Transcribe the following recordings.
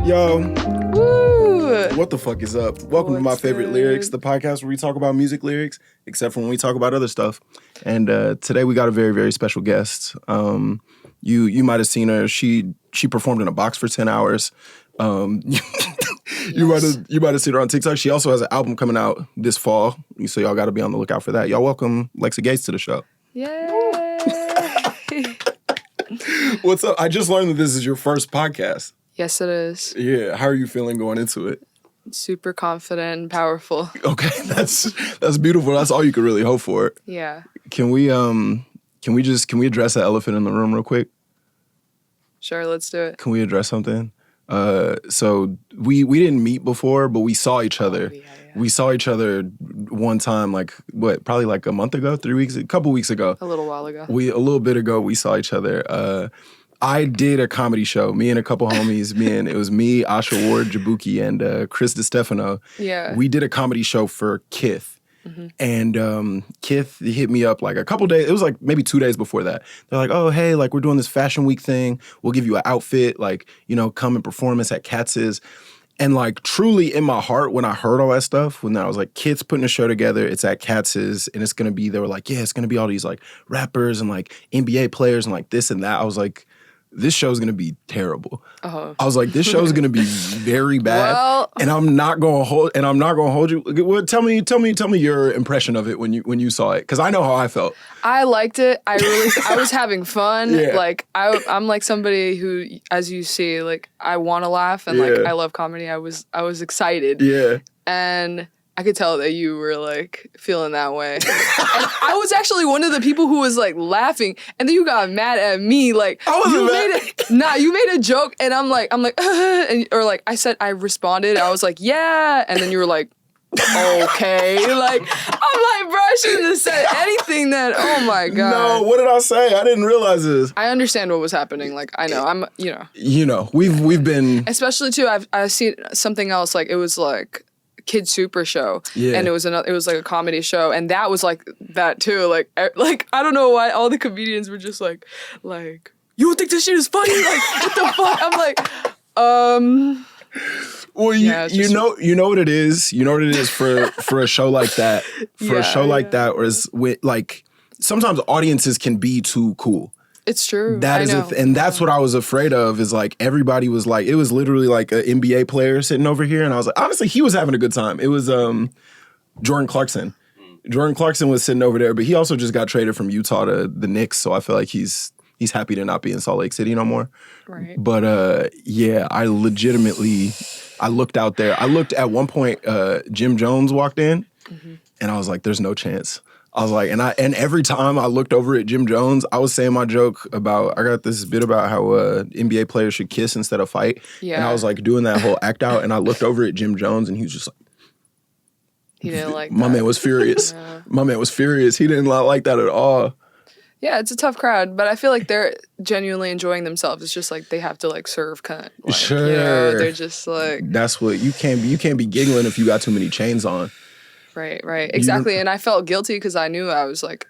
Yo, Woo! what the fuck is up? Welcome to My Favorite Lyrics, the podcast where we talk about music lyrics, except for when we talk about other stuff. And today we got a very, very special guest. You might have seen her. She performed in a box for 10 hours. You might have seen her on TikTok. She also has an album coming out this fall, so y'all got to be on the lookout for that. Y'all welcome Lexa Gates to the show. Yay! What's up? I just learned that this is your first podcast. Yes, it is. Yeah. How are you feeling going into it? Super confident and powerful. Okay, that's beautiful. That's all you could really hope for. Yeah. Can we address the elephant in the room real quick? Sure, let's do it. Can we address something? So we didn't meet before, but we saw each other. Yeah. We saw each other one time, probably like a month ago, a couple weeks ago. A little while ago. A little bit ago, we saw each other. I did a comedy show, me and a couple homies, it was me, Asha Ward, Jabuki, and Chris DiStefano. Yeah. We did a comedy show for Kith. Mm-hmm. And Kith hit me up like a couple days, it was like maybe 2 days before that. They're like, oh, hey, like we're doing this fashion week thing. We'll give you an outfit, like, come and perform us at Katz's. And like truly in my heart, when I heard all that stuff, when I was like, Kith's putting a show together, it's at Katz's, and it's gonna be, they were like, yeah, it's gonna be all these like rappers and like NBA players and like this and that. I was like, this show's gonna be terrible. Uh-huh. I was like, this show's gonna be very bad, and I'm not gonna hold you. Well, tell me your impression of it when you saw it, because I know how I felt. I liked it. I was having fun. Yeah. Like I'm like somebody who, as you see, like I want to laugh and like I love comedy. I was excited. Yeah, and I could tell that you were like feeling that way. And I was actually one of the people who was like laughing, and then you got mad at me. Like I wasn't mad. You made a joke, and I'm like, or like I responded. I was like, yeah, and then you were like, okay. Like I'm like, bro, I shouldn't have said anything. Then oh my god. No, what did I say? I didn't realize this. I understand what was happening. Like I know, we've been, especially too. I've seen something else. Like it was like Kid Super Show, and it was like a comedy show, and that was like that too. Like I don't know why all the comedians were just like you don't think this shit is funny? Like what the fuck? I'm like, well, you know what it is. You know what it is for a show like that. A show like that, whereas with like sometimes audiences can be too cool. It's true. That is and that's what I was afraid of, is like everybody was like, it was literally like an NBA player sitting over here, and I was like, honestly, he was having a good time. It was Jordan Clarkson. Jordan Clarkson was sitting over there, but he also just got traded from Utah to the Knicks, so I feel like he's happy to not be in Salt Lake City no more. Right. But I legitimately, I looked out there. I looked at one point, Jim Jones walked in, and I was like, there's no chance. I was like, and every time I looked over at Jim Jones, I was saying my joke about, I got this bit about how NBA players should kiss instead of fight. Yeah. And I was like doing that whole act out, and I looked over at Jim Jones, and he was just like, he didn't like that. My man was furious. Yeah. My man was furious. He didn't like that at all. Yeah, it's a tough crowd, but I feel like they're genuinely enjoying themselves. It's just like they have to like serve cunt. Like, sure. They're just like, that's what you can't be giggling if you got too many chains on. Right, exactly. And I felt guilty because I knew I was like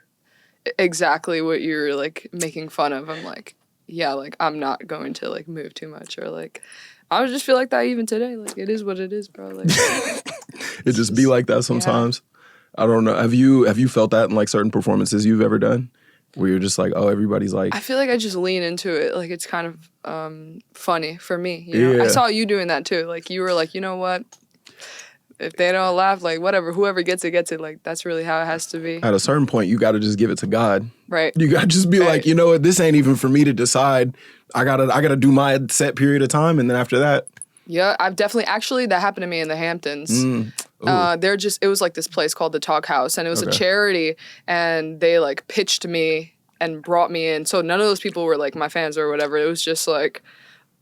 exactly what you're like making fun of. I'm like, yeah, like I'm not going to like move too much, or like I would just feel like that even today. Like it is what it is, bro. Like it just be like that sometimes. Yeah. I don't know. Have you felt that in like certain performances you've ever done, where you're just like, oh, everybody's like, I feel like I just lean into it. Like it's kind of funny for me. You know? Yeah. I saw you doing that too. Like you were like, you know what? If they don't laugh, like whatever, whoever gets it, gets it. Like that's really how it has to be. At a certain point, you got to just give it to God. Right. You got to just be like, you know what, this ain't even for me to decide. I gotta do my set period of time, and then after that. Yeah, I've definitely, actually, that happened to me in the Hamptons. It was like this place called the Talk House, and it was a charity, and they like pitched me and brought me in. So none of those people were like my fans or whatever. It was just like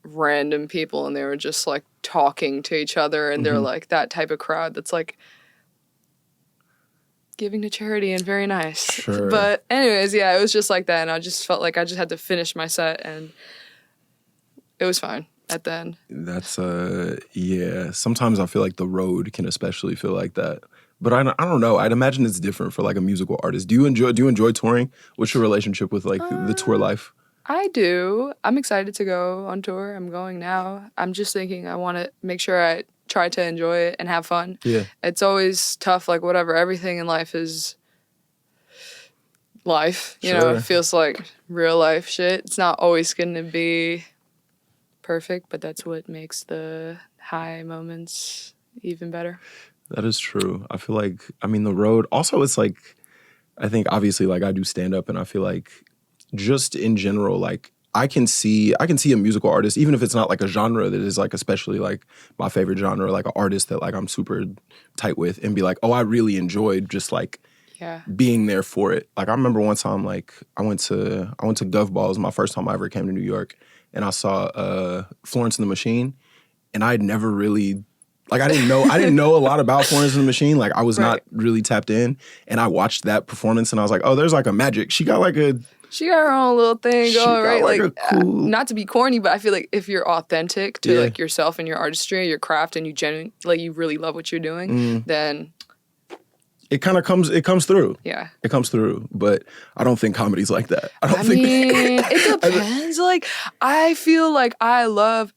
random people, and they were just like talking to each other, and they're like that type of crowd that's like giving to charity and very nice. Sure. But anyways, yeah, it was just like that, and I just felt like I just had to finish my set, and it was fine at the end. That's sometimes I feel like the road can especially feel like that. But I don't know. I'd imagine it's different for like a musical artist. Do you enjoy touring? What's your relationship with like the tour life? I do. I'm excited to go on tour. I'm going now. I'm just thinking I want to make sure I try to enjoy it and have fun. Yeah. It's always tough, like whatever. Everything in life is life. You know, it feels like real life shit. It's not always going to be perfect, but that's what makes the high moments even better. That is true. I feel like, I mean, the road, also it's like, I think obviously like I do stand up and I feel like just in general, like I can see a musical artist, even if it's not like a genre that is like especially like my favorite genre, like an artist that like I'm super tight with, and be like, oh, I really enjoyed just like being there for it. Like I remember one time, like I went to Gov Ball. It was my first time I ever came to New York, and I saw Florence and the Machine, and I had never really, like I didn't know a lot about Florence and the Machine. Like I was not really tapped in, and I watched that performance, and I was like, oh, there's like a magic. She got her own little thing going, right? Like cool, not to be corny, but I feel like if you're authentic to like yourself and your artistry, your craft, and you really love what you're doing, then it kind of comes through. Yeah. It comes through, but I don't think comedy's like that. I mean, it depends. Like I feel like I love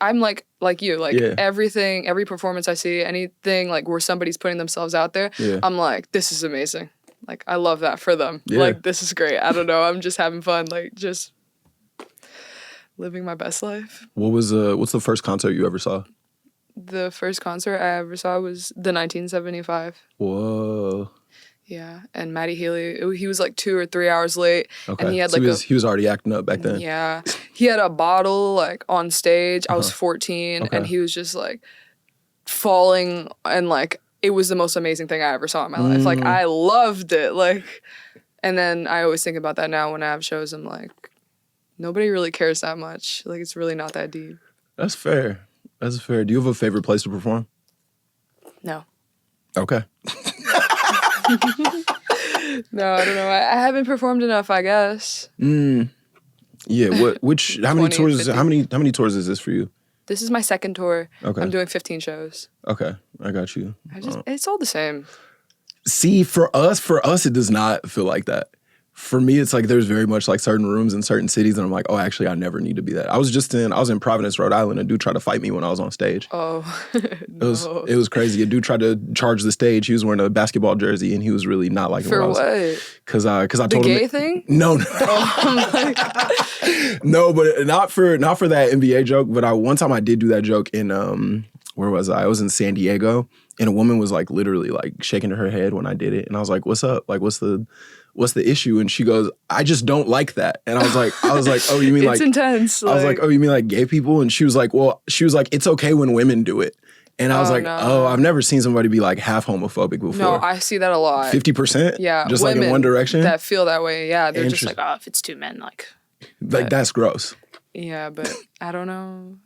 I'm like you, like everything, every performance I see, anything like where somebody's putting themselves out there, I'm like, this is amazing. Like, I love that for them. Yeah. Like, this is great. I don't know. I'm just having fun. Like, just living my best life. What's the first concert you ever saw? The first concert I ever saw was the 1975. Whoa. Yeah. And Matty Healy, he was like 2 or 3 hours late. Okay. And he had so he was already acting up back then. Yeah. He had a bottle like on stage. I was 14 and he was just like falling and like, it was the most amazing thing I ever saw in my life. Like, I loved it. Like, and then I always think about that now when I have shows. I'm like, nobody really cares that much. Like, it's really not that deep. That's fair. That's fair. Do you have a favorite place to perform? No. Okay. No, I don't know. I haven't performed enough, I guess. Yeah. How many tours? How many tours is this for you? This is my second tour. Okay. I'm doing 15 shows. Okay, I got you. It's all the same. See, for us, it does not feel like that. For me, it's like there's very much like certain rooms in certain cities, and I'm like, oh, actually, I never need to be that. I was in Providence, Rhode Island. A dude tried to fight me when I was on stage. Oh, no. It was crazy. A dude tried to charge the stage. He was wearing a basketball jersey, and he was really not liking what I was. For what? Because I told him the gay thing. No. No, but not for that NBA joke. But one time I did do that joke in where was I? I was in San Diego, and a woman was like literally like shaking her head when I did it, and I was like, "What's up? Like, what's the issue?" And she goes, "I just don't like that." And I was like, "Oh, you mean it's intense?" I was like, "Oh, you mean like gay people?" And she was like, "It's okay when women do it." And I was like, no. "Oh, I've never seen somebody be like half homophobic before." No, I see that a lot. 50%? Yeah, just like in one direction. That feel that way. Yeah, they're just like, "Oh, if it's two men, like that's gross." Yeah, but I don't know.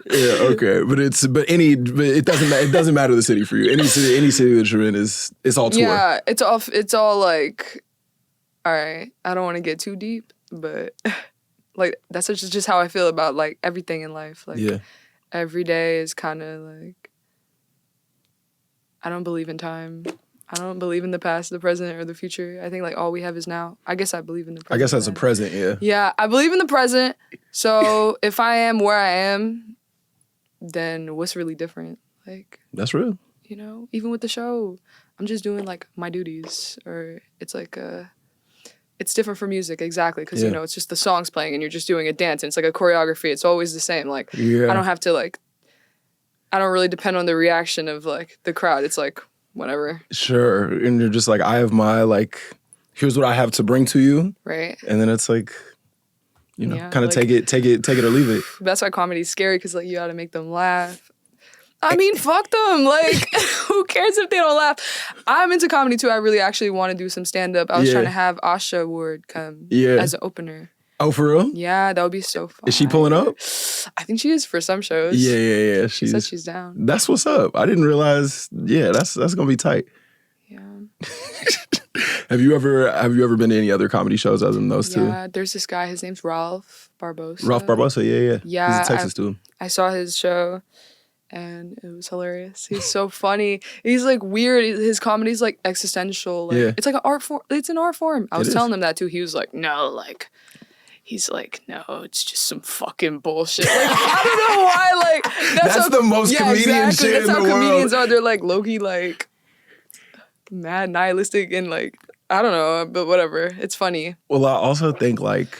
Yeah, okay, but it doesn't matter the city for you. Any city that you're in it's all tour. Yeah, it's all like, all right. I don't want to get too deep, but like that's just how I feel about like everything in life. Like every day is kind of like, I don't believe in time. I don't believe in the past, the present, or the future. I think like all we have is now. I guess I believe in the present. I guess that's a present, yeah. Yeah, I believe in the present. So if I am where I am, then what's really different? Like, that's real. You know, even with the show, I'm just doing like my duties, or it's like it's different for music, exactly, because you know it's just the songs playing and you're just doing a dance and it's like a choreography. It's always the same. Like I don't have to like, I don't really depend on the reaction of like the crowd. It's like whatever. Sure, and you're just like, I have my like, here's what I have to bring to you, right? And then it's like, you know, kind of like, take it or leave it. That's why comedy's scary, because like you got to make them laugh. I mean, fuck them. Like, who cares if they don't laugh? I'm into comedy too. I really actually want to do some stand up. I was trying to have Asha Ward come as an opener. Oh, for real? Yeah, that would be so fun. Is she pulling up? I think she is for some shows. Yeah. She said she's down. That's what's up. I didn't realize. Yeah, that's gonna be tight. Yeah. Have you ever been to any other comedy shows other than those two? Yeah, there's this guy. His name's Ralph Barbosa. Ralph Barbosa, yeah. Yeah, he's a Texas dude. I saw his show, and it was hilarious. He's so funny. He's like weird. His comedy's like existential. Like, it's like an art form. It's an art form. I was telling him that too. He was like, no, like, he's like, no, it's just some fucking bullshit. Like, I don't know why. Like, that's the most comedian shit That's in how the world. comedians are. They're like low-key, like, mad nihilistic and like, I don't know, but whatever. It's funny. Well, I also think like,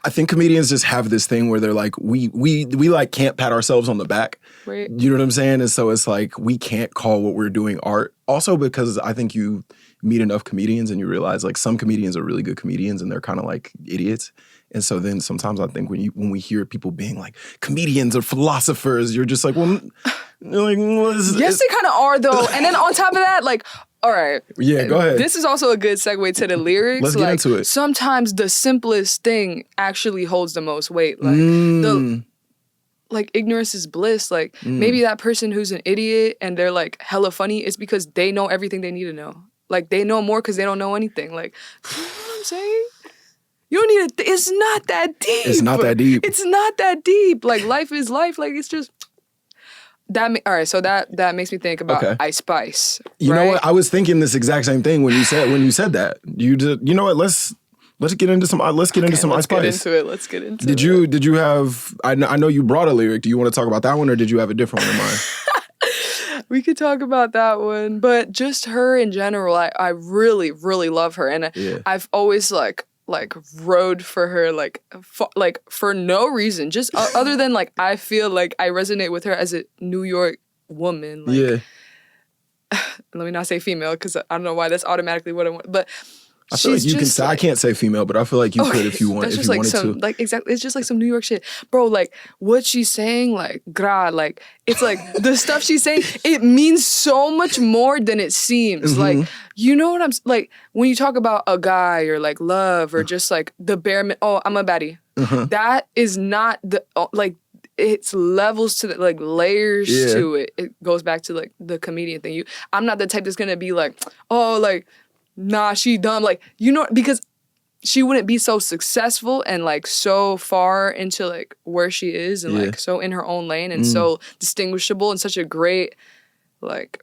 I think comedians just have this thing where they're like, we like can't pat ourselves on the back. Right. You know what I'm saying? And so it's like, we can't call what we're doing art. Also because I think you meet enough comedians and you realize like some comedians are really good comedians and they're kind of like idiots. And so then sometimes I think when we hear people being like, comedians are philosophers, you're just like, well, like, yes, they kind of are though. And then on top of that, like, all right. Yeah, go ahead. This is also a good segue to the lyrics. Let's get into it. Sometimes the simplest thing actually holds the most weight. Like like ignorance is bliss. Like maybe that person who's an idiot and they're like hella funny is because they know everything they need to know. Like they know more because they don't know anything. Like, you know what I'm saying? You don't need to. It's not that deep. It's not that deep. It's not that deep. Like life is life. Like it's just. All right, so that makes me think about Ice Spice. You know what? I was thinking this exact same thing when you said that. You know what? Let's get into some. Let's get into some Ice Spice. Let's get into it. Did you have? I know you brought a lyric. Do you want to talk about that one, or did you have a different one in mind? We could talk about that one, but just her in general, I really, really love her, and I've always like rode for her for no reason, just other than like I feel like I resonate with her as a New York woman. Like, let me not say female because I don't know why that's automatically what I want, but I feel like you can say, I can't say female, but I feel like you could if you want. That's if just you like wanted to. Like exactly, it's just like some New York shit, bro. Like what she's saying, like like it's like the stuff she's saying. It means so much more than it seems. Mm-hmm. Like you know what I'm like when you talk about a guy or like love or just like the bare. Oh, I'm a baddie. That is not the like. It's levels to the like layers to it. It goes back to like the comedian thing. I'm not the type that's gonna be like, oh, like. Nah, she dumb. Like, you know, because she wouldn't be so successful and like so far into like where she is and like so in her own lane and so distinguishable and such a great like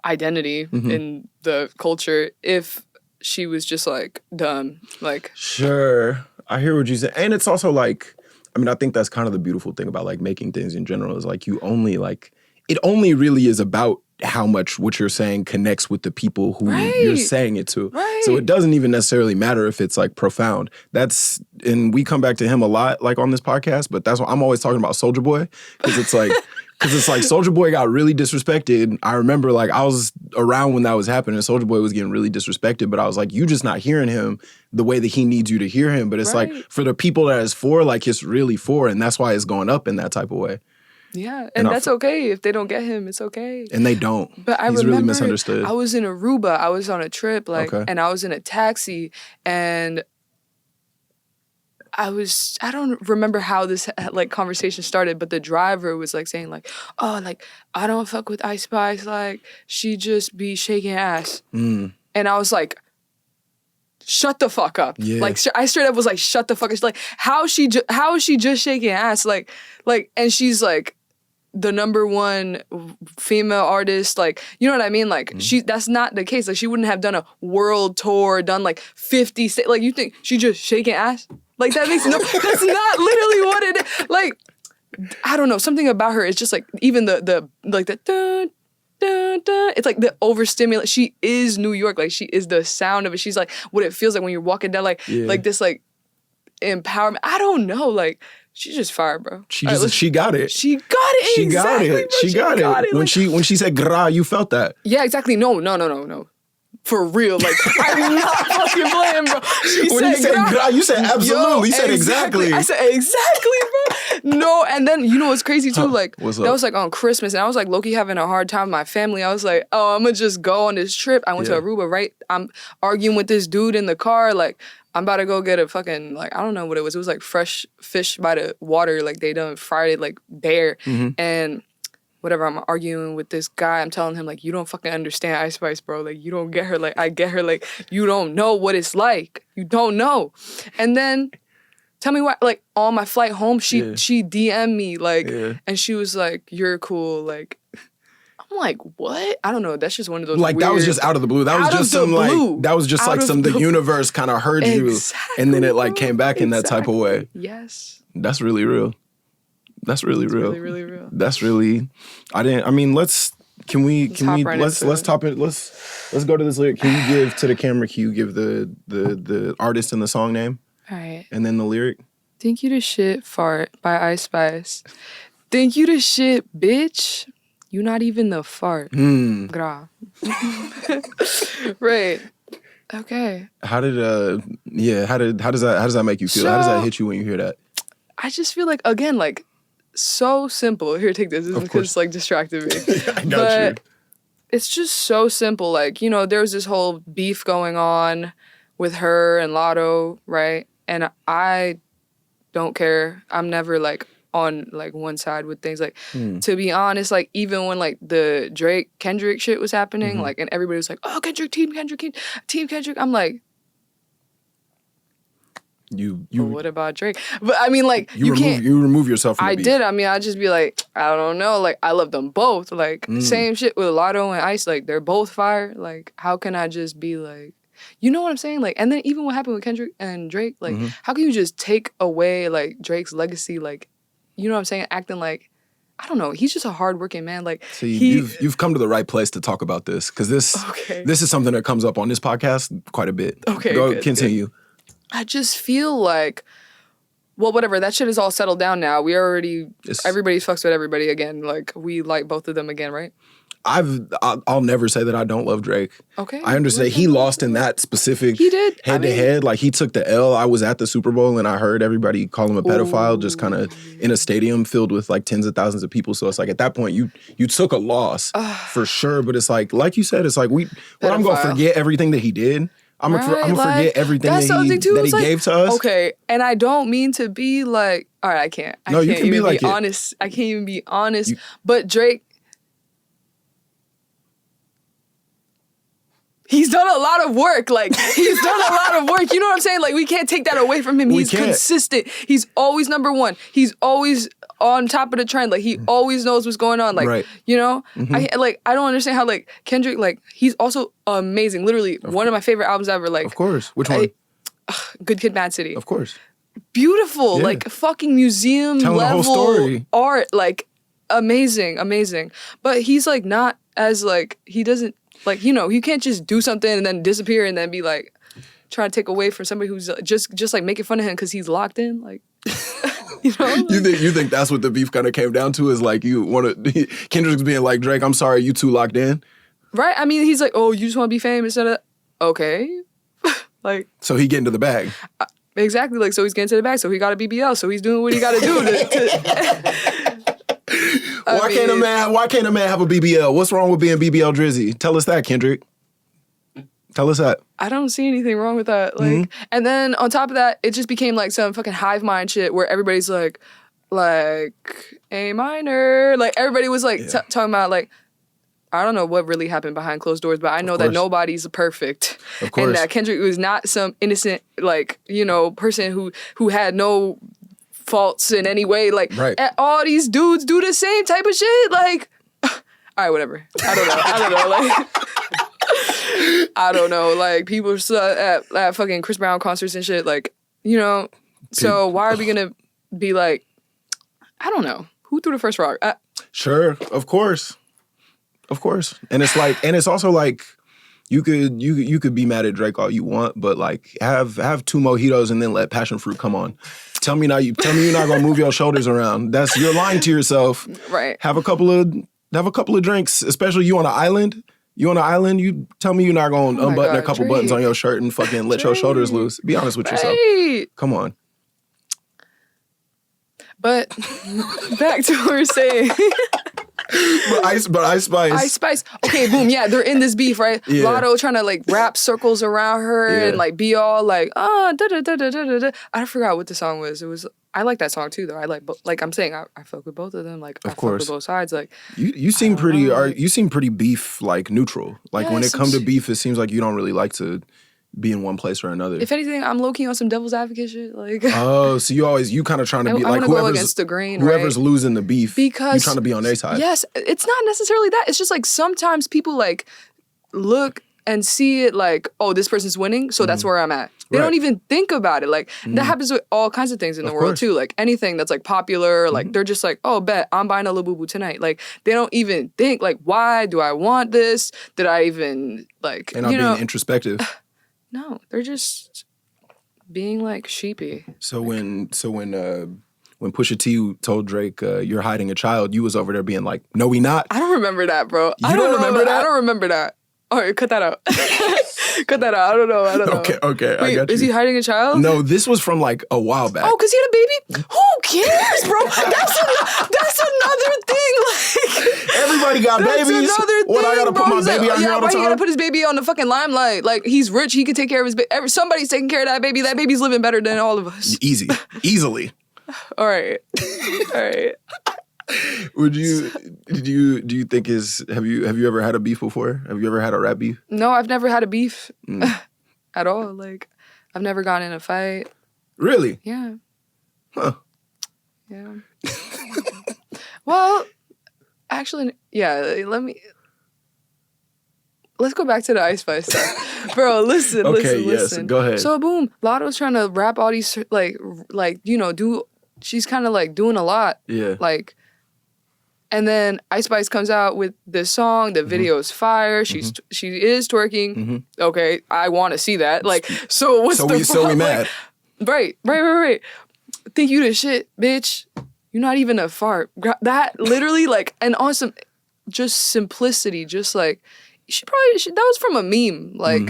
identity in the culture if she was just like dumb. Like, sure. I hear what you say. And it's also like, I mean, I think that's kind of the beautiful thing about like making things in general is like you only like, it only really is about how much what you're saying connects with the people who you're saying it to. Right. So it doesn't even necessarily matter if it's like profound. And we come back to him a lot like on this podcast, but that's why I'm always talking about Soulja Boy because it's like Soulja Boy got really disrespected. I remember like I was around when that was happening and Soulja Boy was getting really disrespected, but I was like, you just not hearing him the way that he needs you to hear him. But it's like for the people that it's for, like it's really for, and that's why it's going up in that type of way. Yeah, and that's okay. If they don't get him, it's okay. And they don't. But I He's remember really misunderstood. I was in Aruba. I was on a trip, and I was in a taxi, and I don't remember how this like conversation started, but the driver was like saying like, oh, like I don't fuck with Ice Spice, like she just be shaking ass, and I was like, shut the fuck up. Yeah. Like I straight up was like, shut the fuck up. She's like, how is she just shaking ass? Like, and she's like the number one female artist. Like, you know what I mean? Like that's not the case. Like she wouldn't have done a world tour, done like 50 states. Like you think she just shaking ass? Like that makes that's not literally what it is. Like, I don't know. Something about her is just like, even the like the dun, dun, dun. It's like the overstimulate. She is New York. Like she is the sound of it. She's like what it feels like when you're walking down like this like empowerment. I don't know. Like she's just fire, bro. She got it. She got it. She Exactly, got it. Bro. She got it. When she said gra, you felt that. Yeah, exactly. No. For real, like I'm not fucking playing, bro. When you said gra, you said absolutely. You said exactly. I said exactly, bro. No, and then you know what's crazy too? Like what's that was like on Christmas, and I was like low-key having a hard time with my family. I was like, oh, I'm gonna just go on this trip. I went to Aruba, right? I'm arguing with this dude in the car, like I'm about to go get a fucking like I don't know what it was. It was like fresh fish by the water, like they done fried it like bare, and whatever, I'm arguing with this guy. I'm telling him, like, you don't fucking understand Ice Spice, bro. Like, you don't get her. Like, I get her. Like, you don't know what it's like. You don't know. And then tell me why. Like, on my flight home, she DM'd me, like, and she was like, you're cool, like. I'm like, what? I don't know. That's just one of those like weird, that was just out of the blue. That was just some like that was just like some the universe kind of heard you, and then it like came back in that type of way. Yes, that's really real. That's really real. Really, really real. That's really. Let's top it. Let's go to this lyric. Can you give to the camera? Can you give the artist and the song name? All right. And then the lyric. Thank you to shit fart by Ice Spice. Thank you to shit bitch. You not even the fart. Gra. Right. Okay. How does that make you feel? How does that hit you when you hear that? I just feel like, again, like, so simple. Here, take this. This is because it's like distracted me. I got you. It's just so simple. Like, you know, there was this whole beef going on with her and Lotto, right? And I don't care. I'm never like on like one side with things. Like, to be honest, like even when like the Drake Kendrick shit was happening, like, and everybody was like, oh, Team Kendrick. I'm like, you but what about Drake? But I mean, like, you remove yourself from the beef. did. I mean, I'd just be like, I don't know. Like, I love them both. Like, same shit with Lotto and Ice. Like, they're both fire. Like, how can I just be like, you know what I'm saying? Like, and then even what happened with Kendrick and Drake, like, how can you just take away like Drake's legacy? Like, you know what I'm saying? Acting like, I don't know. He's just a hardworking man. Like, so you've come to the right place to talk about this, because this is something that comes up on this podcast quite a bit. Okay, go continue. Good. I just feel like, well, whatever. That shit is all settled down now. Everybody fucks with everybody again. Like, we like both of them again, right? I'll never say that I don't love Drake. Okay. I understand he lost in that specific head-to-head. Like, he took the L. I was at the Super Bowl and I heard everybody call him a pedophile, just kind of in a stadium filled with like tens of thousands of people. So it's like, at that point, you took a loss for sure. But it's like you said, it's like I'm going to forget everything that he did. I'm gonna forget everything that he gave to us. Okay, and I don't mean to be like, all right, I can't. You can be like honest. I can't even be honest. But Drake, he's done a lot of work. Like, he's done a lot of work. You know what I'm saying? Like, we can't take that away from him. He's consistent. He's always number one. He's always on top of the trend. Like, he always knows what's going on. Like, you know? I don't understand how, like, Kendrick, like, he's also amazing. Literally, one of my favorite albums ever. Like, of course. Which one? Good Kid, Mad City. Of course. Beautiful. Yeah. Like, fucking museum telling level the whole story. Art. Like, amazing. But he's, like, not as, like, he doesn't, like, you know, you can't just do something and then disappear and then be, like, trying to take away from somebody who's just like, making fun of him because he's locked in. Like, you know? You think that's what the beef kind of came down to, is like, you want to, Kendrick's being like, Drake, I'm sorry, you too locked in? Right? I mean, he's like, oh, you just want to be famous? Okay. Like, so he get into the bag. Exactly. Like, so he's getting to the bag, so he got a BBL, so he's doing what he got to do Why can't a man have a BBL? What's wrong with being BBL Drizzy? Tell us that, Kendrick. Tell us that. I don't see anything wrong with that. Like, and then on top of that, it just became like some fucking hive mind shit where everybody's like A minor. Like, everybody was like talking about, like, I don't know what really happened behind closed doors, but I know that nobody's perfect. Of course. And that Kendrick was not some innocent, like, you know, person who had no faults in any way. Like, all these dudes do the same type of shit. Like, all right, whatever. I don't know. Like, I don't know. Like, people at fucking Chris Brown concerts and shit. Like, you know. So why are we gonna be like, I don't know, who threw the first rock? Sure, of course. And it's like, and it's also like, you could be mad at Drake all you want, but like, have 2 mojitos and then let passion fruit come on. Tell me you're not gonna move your shoulders around. You're lying to yourself. Right. Have a couple of drinks, especially you on an island. You tell me you're not gonna unbutton a couple buttons on your shirt and fucking let your shoulders loose. Be honest with yourself. Come on. But back to what we're saying. But Ice Spice. Okay, boom. Yeah, they're in this beef, right? Yeah. Lotto trying to like wrap circles around her and like be all like, da da da da da da. I forgot what the song was. I like that song too, though. I like I'm saying I fuck with both of them. Like, I fuck with both sides. Like, you seem pretty beef like neutral. Like, when it comes to beef, it seems like you don't really like to be in one place or another. If anything, I'm low-key on some devil's advocate shit. Like, oh, so you kind of trying to be like go against the grain, whoever's losing the beef, because you trying to be on their side. Yes, it's not necessarily that. It's just like sometimes people like look and see it like, oh, this person's winning, so that's where I'm at. They don't even think about it. Like, that happens with all kinds of things in the world, too. Like, anything that's, like, popular, like, they're just like, oh, bet, I'm buying a Labubu tonight. Like, they don't even think, like, why do I want this? Did I even, like, and I'm being introspective. No, they're just being, like, sheepy. So when Pusha T told Drake, you're hiding a child, you was over there being like, no, we not. I don't remember that, bro. You don't remember that? I don't remember that. All right, cut that out. Cut that out. I don't know. Okay. Wait, I got you. Is he hiding a child? No, this was from like a while back. Oh, because he had a baby? Who cares, bro? That's another thing. Like, everybody got babies. Another thing, what, I gotta put my baby out here all the time? Why he gotta put his baby on the fucking limelight? Like, he's rich. He can take care of his baby. Somebody's taking care of that baby. That baby's living better than all of us. Easily. All right. Do you think have you ever had a beef before? Have you ever had a rap beef? No, I've never had a beef at all. Like, I've never gotten in a fight. Really? Yeah. Huh. Yeah. Well, actually, yeah, let's go back to the Ice Spice stuff. Bro, listen. Yes, go ahead. So, boom, Lotto's trying to rap all these, like she's kind of, like, doing a lot. Yeah. Like, and then Ice Spice comes out with this song. The video is fire. She is twerking. Okay, I want to see that. Like, so what's the problem? So we mad. Right. Think you the shit, bitch. You're not even a fart. That literally, like, and awesome, just simplicity. Just like, that was from a meme. Like,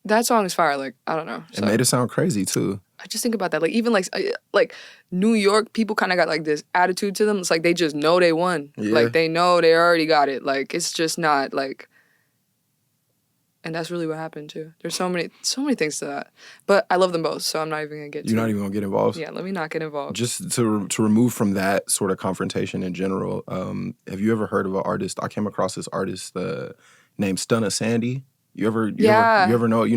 that song is fire. Like, I don't know. It made it sound crazy too. I just think about that. Like, even like New York, people kind of got like this attitude to them. It's like they just know they won. Yeah. Like, they know they already got it. Like, it's just not like, and that's really what happened too. There's so many things to that. But I love them both, so I'm not even gonna get. You're not even gonna get involved. Yeah, let me not get involved. Just to remove from that sort of confrontation in general. Have you ever heard of an artist? I came across this artist named Stunna Sandy. You ever know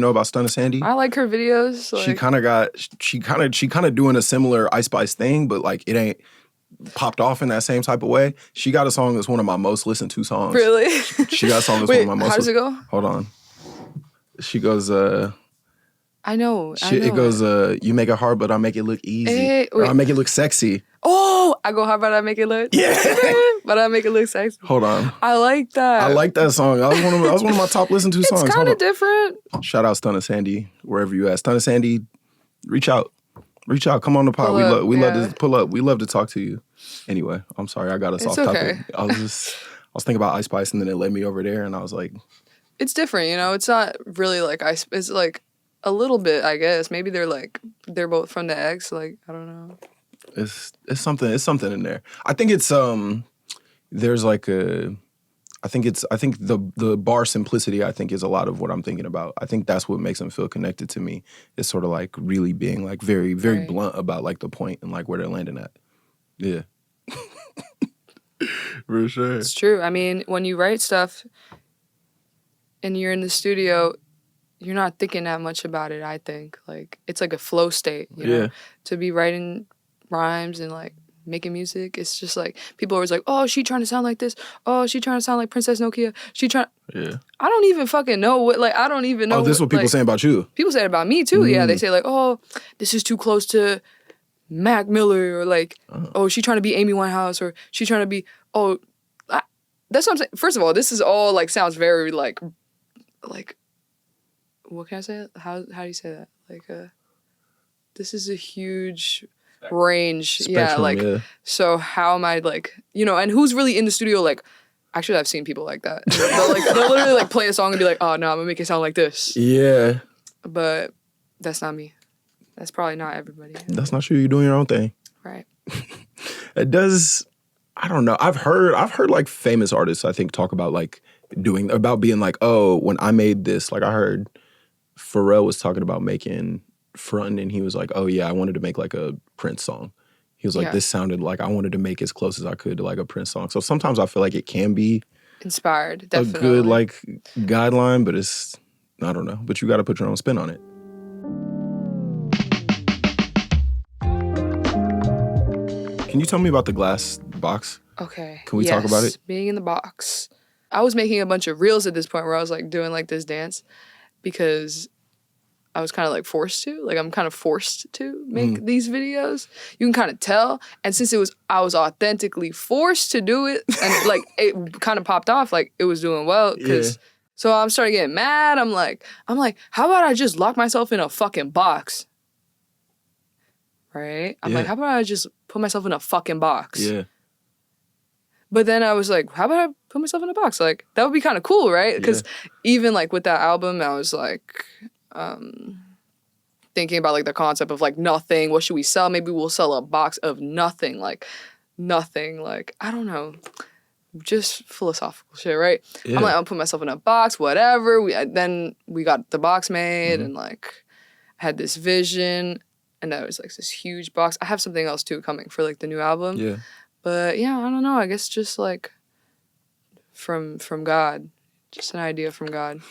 about Stunna Sandy? I like her videos. Like, she kind of doing a similar Ice Spice thing, but like it ain't popped off in that same type of way. She got a song that's one of my most listened to songs. Really? She got a song that's one of my most. How does it go? Hold on. She goes. I know. It goes. You make it hard, but I make it look easy. Or I make it look sexy. Oh, I go hard, but I make it look. Yeah. But I make it look sexy. Hold on. I like that. I like that song. That was one of my top listened to songs. It's kind of different. Shout out Stunna Sandy, wherever you at. Stunna Sandy, reach out. Come on the pod. We love to pull up. We love to talk to you. Anyway, I'm sorry. I got us off topic. I was thinking about Ice Spice, and then it led me over there, and I was like, it's different, you know. It's not really like Ice. It's like a little bit, I guess. Maybe they're both from the X. Like, I don't know. It's something in there. I think it's there's like I think the bar simplicity, I think, is a lot of what I'm thinking about. I think that's what makes them feel connected to me. It's sort of like really being like very, very blunt about like the point and like where they're landing at. Yeah. For sure. It's true. I mean, when you write stuff and you're in the studio, you're not thinking that much about it, I think. Like, it's like a flow state, you know? To be writing rhymes and like making music, it's just like people are always like, oh, she trying to sound like this, oh, she trying to sound like Princess Nokia, I don't even fucking know what, like, I don't even know. Oh, this is what people say about you. People say it about me too. Yeah, they say like, oh, this is too close to Mac Miller, or like, oh, she trying to be Amy Winehouse, or she trying to be, that's what I'm saying. First of all, this is all like sounds very like what can I say? How do you say that? Like this is a huge range. Spectrum, so how am I like, you know, and who's really in the studio like, actually I've seen people like that. They'll literally like play a song and be like, oh no, I'm gonna make it sound like this. Yeah. But that's not me. That's probably not everybody. That's not you. You're doing your own thing. Right. It does, I don't know. I've heard like famous artists, I think, talk about like being like, oh, when I made this, like I heard Pharrell was talking about making Front, and he was like, oh yeah, I wanted to make like a Prince song. He was like, this sounded like I wanted to make as close as I could to like a Prince song. So sometimes I feel like it can be inspired, definitely. a good like guideline, but it's I don't know, but you got to put your own spin on it. Can you tell me about the glass box? Okay. Can we talk about it? Being in the box. I was making a bunch of reels at this point where I was like doing like this dance because I was kind of like forced to. Like I'm kind of forced to make these videos. You can kind of tell. And since I was authentically forced to do it and like it kind of popped off, like it was doing well. So I'm starting getting mad. I'm like, how about I just lock myself in a fucking box? Right? I'm like, how about I just put myself in a fucking box? Yeah. But then I was like, how about I put myself in a box? Like, that would be kind of cool, right? Because even, like, with that album, I was, like, thinking about, like, the concept of, like, nothing. What should we sell? Maybe we'll sell a box of nothing. Like, nothing. Like, I don't know. Just philosophical shit, right? Yeah. I'm like, I'll put myself in a box, whatever. Then we got the box made and, like, I had this vision. And that was, like, this huge box. I have something else, too, coming for, like, the new album. Yeah. But yeah, I don't know. I guess just like from God, just an idea from God.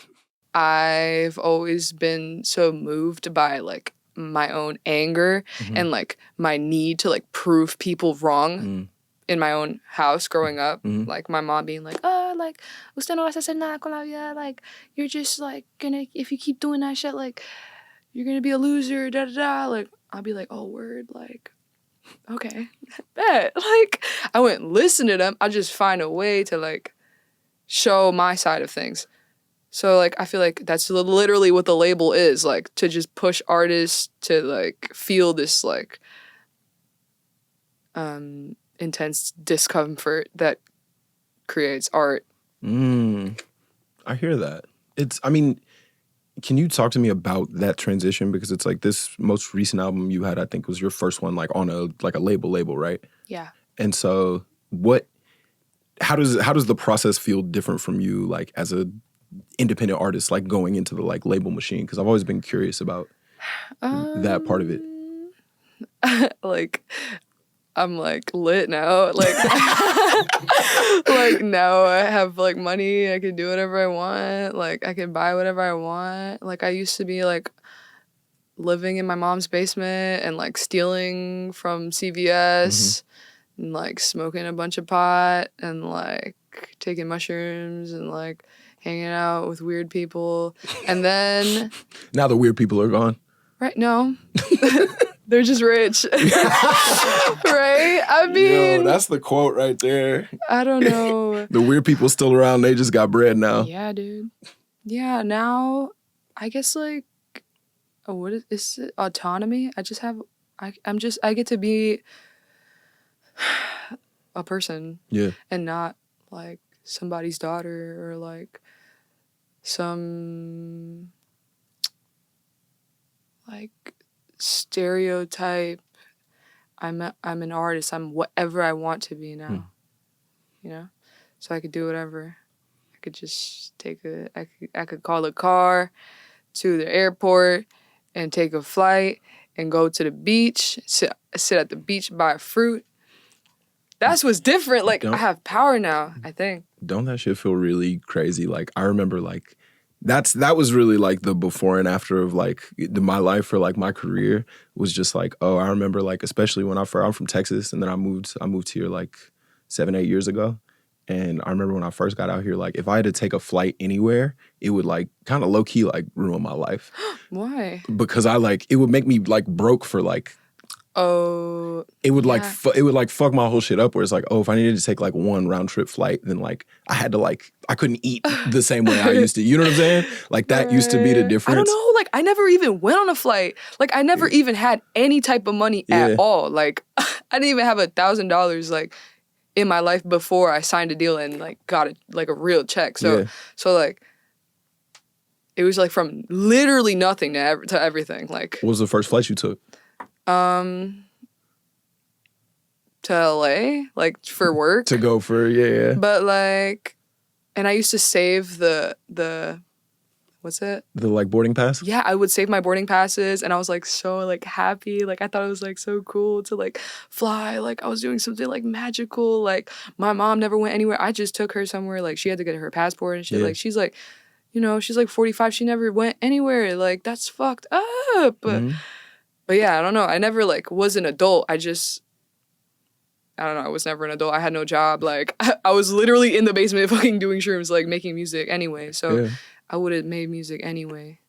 I've always been so moved by like my own anger and like my need to like prove people wrong in my own house growing up. Like my mom being like, oh, like, usted no vas a hacer nada con la vida. Like, you're just like gonna, if you keep doing that shit, like, you're gonna be a loser, da da da. Like, I'll be like, oh, word, like, okay, bet. Like, I wouldn't listen to them. I just find a way to, like, show my side of things. So, like, I feel like that's literally what the label is, like, to just push artists to, like, feel this, like, intense discomfort that creates art. I hear that. Can you talk to me about that transition? Because it's like this most recent album you had, I think, was your first one like on a label, right? Yeah. And so how does the process feel different from you like as a independent artist, like going into the like label machine? Because I've always been curious about that part of it. Like, I'm like lit now. Like, like now I have like money. I can do whatever I want. Like I can buy whatever I want. Like I used to be like living in my mom's basement and like stealing from CVS and like smoking a bunch of pot and like taking mushrooms and like hanging out with weird people. And then now the weird people are gone. Right? No. They're just rich. Right? I mean... Yo, that's the quote right there. I don't know. The weird people still around, they just got bread now. Yeah, dude. Yeah, now, I guess, like, what is it? Autonomy? I get to be a person. Yeah. And not, like, somebody's daughter or, like, some, like... stereotype. I'm an artist. I'm whatever I want to be now. You know? So I could do whatever. I could just I could call a car to the airport and take a flight and go to the beach, sit at the beach, buy a fruit. That's what's different. Like I have power now, I think. Don't that shit feel really crazy? Like I remember like that was really like the before and after of like my life or like my career was just like, oh, I remember like, especially when I'm from Texas and then I moved here like 7-8 years ago. And I remember when I first got out here, like if I had to take a flight anywhere, it would like kind of low key like ruin my life. Why? Because it would make me like broke for like, oh, it would like it would like fuck my whole shit up. Where it's like, oh, if I needed to take like one round trip flight, then like I had to like I couldn't eat the same way I used to. You know what I'm saying? Like that used to be the difference. I don't know. Like I never even went on a flight. Like I never even had any type of money at all. Like I didn't even have $1,000 like in my life before I signed a deal and like got a real check. So like it was like from literally nothing to everything. Like what was the first flight you took? To LA, like for work. To go for, yeah. But like, and I used to save the what's it? The like boarding pass? Yeah, I would save my boarding passes and I was like so like happy. Like I thought it was like so cool to like fly. Like I was doing something like magical. Like my mom never went anywhere. I just took her somewhere. Like she had to get her passport and shit. Yeah. Like she's like, you know, she's like 45. She never went anywhere. Like, that's fucked up. But yeah, I don't know. I never like was an adult. I don't know. I was never an adult. I had no job. Like, I was literally in the basement fucking doing shrooms, like making music anyway. So I would have made music anyway.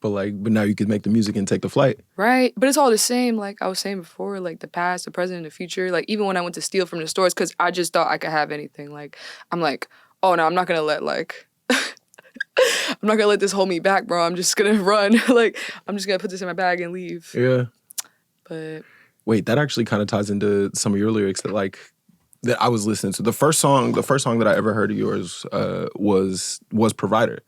But now you could make the music and take the flight. Right. But it's all the same. Like I was saying before, like the past, the present, the future. Like even when I went to steal from the stores, because I just thought I could have anything. Like, I'm like, oh no, I'm not going to let like, I'm not going to let this hold me back, bro. I'm just going to run. Like, I'm just going to put this in my bag and leave. Yeah. But. Wait, that actually kind of ties into some of your lyrics that I was listening to. The first song that I ever heard of yours was Provider.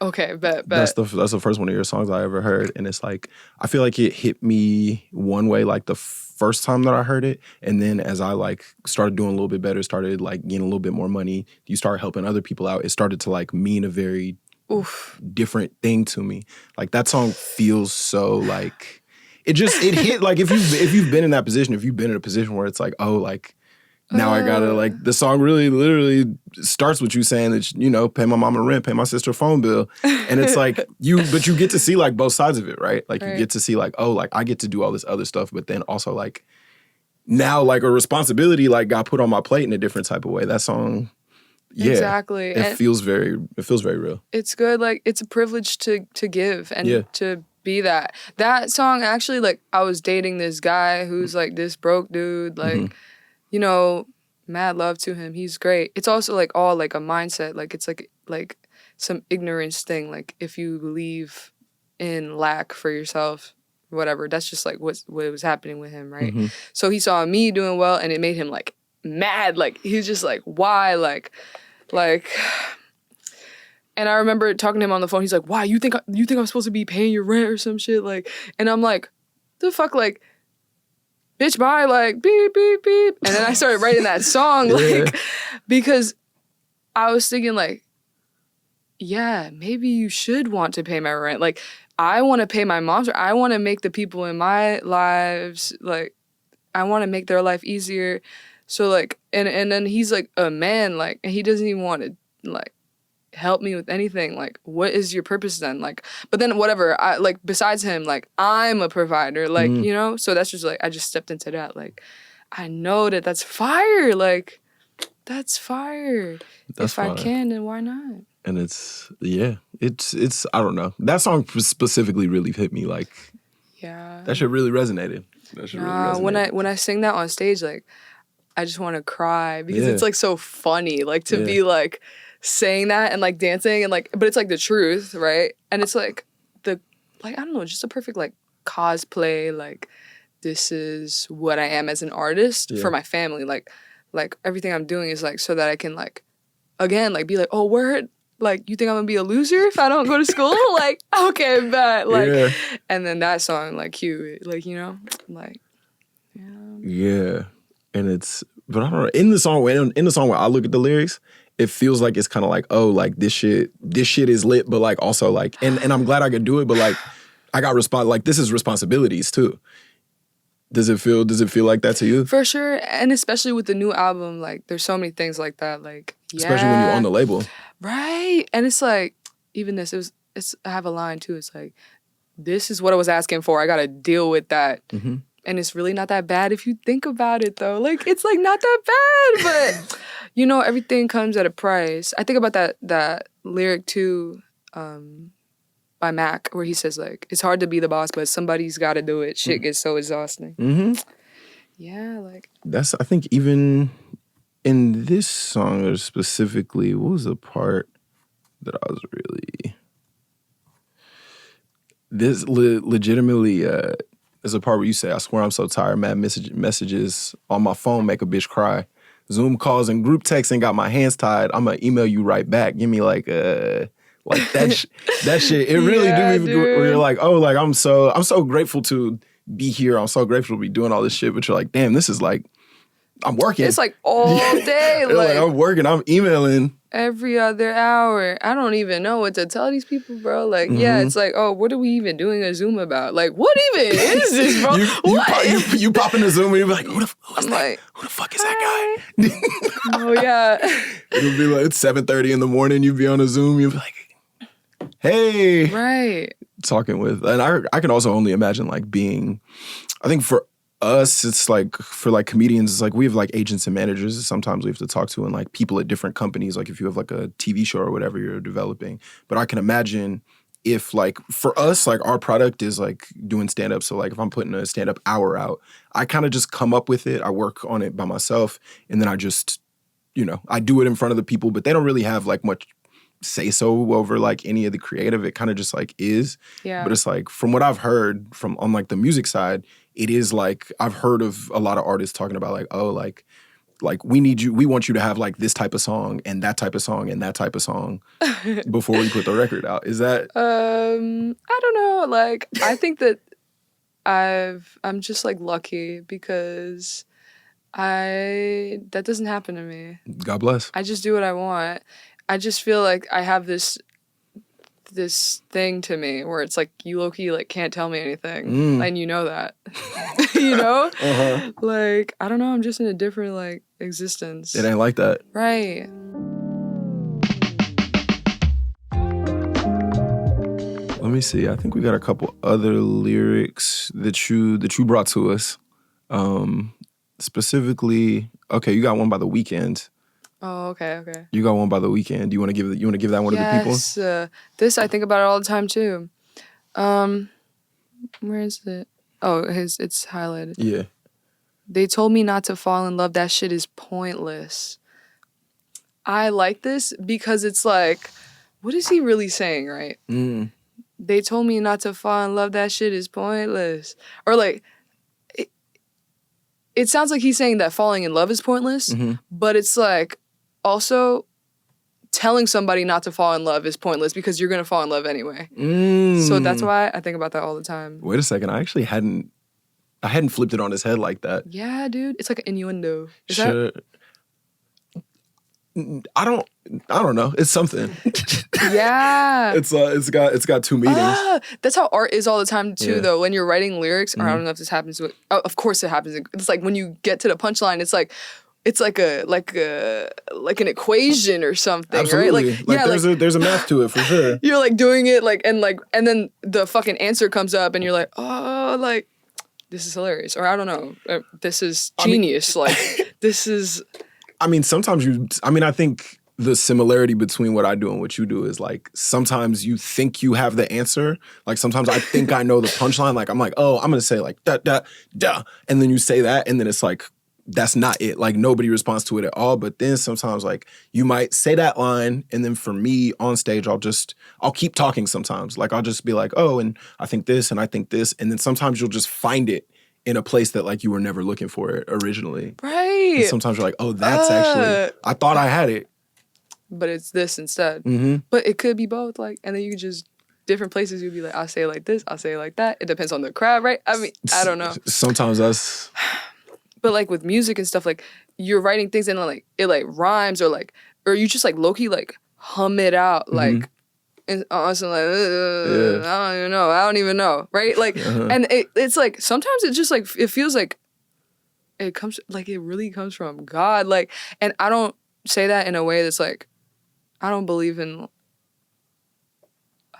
Okay, bet. That's the first one of your songs I ever heard, and it's like I feel like it hit me one way like the first time that I heard it, and then as I like started doing a little bit better, started like getting a little bit more money, you start helping other people out. It started to like mean a very different thing to me. Like that song feels so like it hit like if you've been in that position, if you've been in a position where it's like oh like. Now I gotta, like, the song really literally starts with you saying that, you know, pay my mama rent, pay my sister phone bill. And it's like, but you get to see, like, both sides of it, right? Like, you get to see, like, oh, like, I get to do all this other stuff, but then also, like, now, like, a responsibility, like, got put on my plate in a different type of way. That song, yeah. Exactly. It feels very real. It's good. Like, it's a privilege to give and to be that. That song, actually, like, I was dating this guy who's, like, this broke dude, like, you know, mad love to him. He's great. It's also like all like a mindset. Like it's like some ignorance thing. Like if you believe in lack for yourself, whatever, that's just like what was happening with him, right? So he saw me doing well and it made him like mad. Like he's just like, why? Like and I remember talking to him on the phone. He's like, why? You think I'm supposed to be paying your rent or some shit? Like, and I'm like, the fuck, like, bitch, bye, like, beep, beep, beep. And then I started writing that song, like, because I was thinking, like, yeah, maybe you should want to pay my rent. Like, I want to pay my mom's rent. I want to make the people in my lives, like, I want to make their life easier. So, like, and then he's, like, a man, like, and he doesn't even want to, like, help me with anything. Like, what is your purpose then? Like, but then whatever, I like besides him, like I'm a provider, like, you know, so that's just like I just stepped into that. Like, I know that's fire. Like, that's fire. If I can, then why not? And it's I don't know. That song specifically really hit me. Like, yeah, that shit really resonated. When I sing that on stage, like I just want to cry because it's like so funny, like to be like saying that and like dancing and like, but it's like the truth, right? And it's like I don't know, just a perfect like cosplay, like this is what I am as an artist for my family. Like everything I'm doing is like so that I can like, again, like be like, oh, word, like you think I'm gonna be a loser if I don't go to school? Like, okay, bet. Like, and then that song, like cute, like, you know, like, yeah. And but I don't know, in the song where I look at the lyrics, it feels like it's kind of like, oh, like this shit is lit, but like also like, and I'm glad I could do it, but like I got like this is responsibilities too. Does it feel like that to you? For sure, and especially with the new album, like there's so many things like that, like especially when you're on the label, right? And it's like even this, I have a line too. It's like, this is what I was asking for. I got to deal with that. And it's really not that bad if you think about it, though. Like, it's, like, not that bad. But, you know, everything comes at a price. I think about that lyric, too, by Mac, where he says, like, it's hard to be the boss, but somebody's got to do it. Shit gets so exhausting. Yeah, like. I think, even in this song specifically, what was the part that I was really. This legitimately. There's a part where you say, I swear I'm so tired, man. Messages on my phone make a bitch cry. Zoom calls and group texting got my hands tied. I'm going to email you right back. Give me like that shit. It really do where you're like, oh, like I'm so grateful to be here. I'm so grateful to be doing all this shit. But you're like, damn, this is like, I'm working. It's like all day. Like I'm working, I'm emailing. Every other hour. I don't even know what to tell these people, bro. Like, yeah, it's like, oh, what are we even doing a Zoom about? Like, what even is this, bro? You pop in the Zoom and you're like, who the fuck is that guy? Oh, yeah. It'll be like, it's 7:30 in the morning, you be on a Zoom, you'll be like, hey, Right. talking with, and I can also only imagine like being, I think for us, it's like for like comedians, it's like we have like agents and managers sometimes we have to talk to, and like people at different companies, like if you have like a TV show or whatever you're developing. But I can imagine if like for us, like our product is like doing stand-up. So like if I'm putting a stand-up hour out, I kind of just come up with it. I work on it by myself, and then I just, I do it in front of the people, but they don't really have like much say so over like any of the creative. It kind of just like is. Yeah. But it's like from what I've heard from on like the music side, it is like I've heard of a lot of artists talking about like, oh, like we want you to have like this type of song and that type of song and that type of song before we put the record out. Is that I don't know. Like I think that I'm just like lucky because that doesn't happen to me. God bless. I just do what I want. I just feel like I have this thing to me where it's like you low-key like can't tell me anything. And you know that. You know? Uh-huh. Like, I don't know, I'm just in a different like existence. It ain't like that. Right. Let me see. I think we got a couple other lyrics that you brought to us. Specifically, okay, you got one by The Weeknd. Oh, okay. You got one by The Weeknd. You want to give that one to the people? Yes. This I think about it all the time too. Where is it? Oh, it's highlighted. Yeah. They told me not to fall in love. That shit is pointless. I like this because it's like, what is he really saying, right? They told me not to fall in love. That shit is pointless. Or like, it sounds like he's saying that falling in love is pointless, but it's like also telling somebody not to fall in love is pointless because you're going to fall in love anyway. So that's why I think about that all the time. Wait a second. I actually hadn't flipped it on his head like that. Yeah, dude. It's like an innuendo. I don't know. It's something. Yeah. It's got two meanings. That's how art is all the time too, though. When you're writing lyrics, or I don't know if this happens with, of course it happens. It's like when you get to the punchline, it's like an equation or something. Absolutely. Right? Like there's a math to it for sure. You're like doing it and then the fucking answer comes up and you're like, oh, like this is hilarious, or I don't know, this is genius. This is. I mean, sometimes I think the similarity between what I do and what you do is like sometimes you think you have the answer. Like sometimes I think I know the punchline. Like I'm like, oh, I'm gonna say like da da da, and then you say that, and then it's like that's not it. Like nobody responds to it at all. But then sometimes like you might say that line, and then for me on stage, I'll keep talking sometimes. Like I'll just be like, oh, and I think this, and I think this, and then sometimes you'll just find it in a place that like you were never looking for it originally. Right. And sometimes you're like, oh, that's actually, I thought I had it. But it's this instead. But it could be both. Like, and then you could just, different places you'd be like, I'll say it like this, I'll say it like that. It depends on the crowd, right? I mean, I don't know. Sometimes that's. But like with music and stuff, like you're writing things and like it like rhymes or you just like low-key like hum it out. Like, and also like, I don't even know, right? Like, and it's like sometimes it just like it feels like it really comes from God. Like, and I don't say that in a way that's like I don't believe in.